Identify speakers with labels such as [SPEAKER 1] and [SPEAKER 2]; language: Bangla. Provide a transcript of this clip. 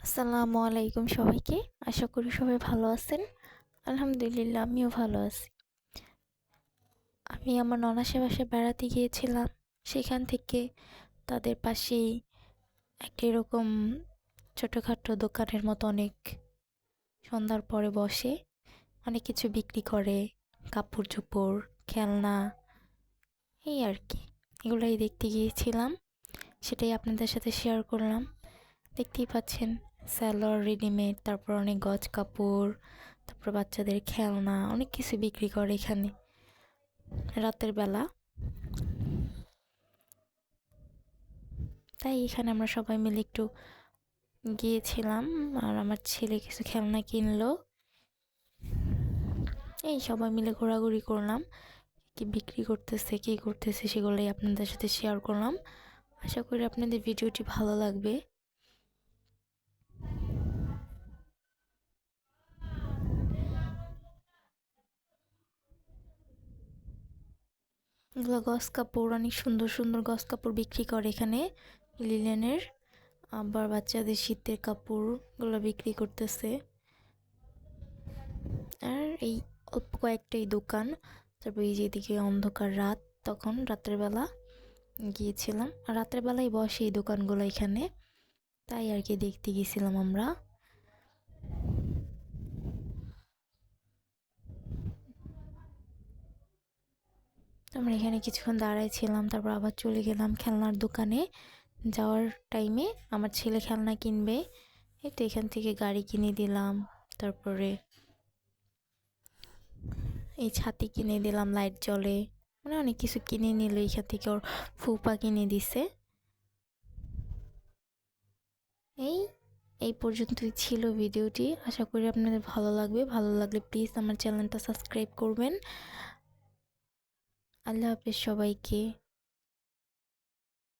[SPEAKER 1] আসসালামু আলাইকুম সবাইকে। আশা করি সবাই ভালো আছেন। আলহামদুলিল্লাহ আমিও ভালো আছি। আমি আমার ননাসের বাসায় বেড়াতে গিয়েছিলাম। সেখান থেকে তাদের পাশেই একটা এরকম ছোটখাটো দোকানের মতো অনেক সন্ধ্যার পরে বসে অনেক কিছু বিক্রি করে, কাপড়-চোপড়, খেলনা, এই আর কি। এগুলাই দেখতে গিয়েছিলাম। সেটাই আপনাদের সাথে শেয়ার করলাম। দেখতেই পাচ্ছেন সেলর, রেডিমেড, তারপর অনেক গজ কাপড়, তারপর বাচ্চাদের খেলনা, অনেক কিছু বিক্রি করে এখানে রাতের বেলা। তাই এখানে আমরা সবাই মিলে একটু গিয়েছিলাম, আর আমার ছেলে কিছু খেলনা কিনলো। এই সবাই মিলে ঘোরাঘুরি করলাম, কি বিক্রি করতেছে কি করতেছে সেগুলোই আপনাদের সাথে শেয়ার করলাম। আশা করি আপনাদের ভিডিওটি ভালো লাগবে। এগুলো গজ কাপড়, অনেক সুন্দর সুন্দর গজ কাপড় বিক্রি করে এখানে লিলেনের। আবার বাচ্চাদের শীতের কাপড়গুলো বিক্রি করতেছে। আর এই অল্প কয়েকটাই দোকান। তারপর এই যেদিকে অন্ধকার রাত, তখন রাতের বেলা গিয়েছিলাম। আর রাতের বেলায় বসে এই দোকানগুলো এখানে, তাই আর কি দেখতে গেছিলাম আমরা। আমরা এখানে কিছুক্ষণ দাঁড়াইছিলাম, তারপর আবার চলে গেলাম খেলনার দোকানে। যাওয়ার টাইমে আমার ছেলে খেলনা কিনবে, এই তো এখান থেকে গাড়ি কিনে দিলাম। তারপরে এই ছাতি কিনে দিলাম, লাইট জ্বলে, মানে অনেক কিছু কিনে নিল এখান থেকে। ওর ফুপা কিনে দিছে। এই এই পর্যন্তই ছিল ভিডিওটি। আশা করি আপনাদের ভালো লাগবে। ভালো লাগলে প্লিজ আমার চ্যানেলটা সাবস্ক্রাইব করবেন। আল্লাহ হাফেজ সবাইকে।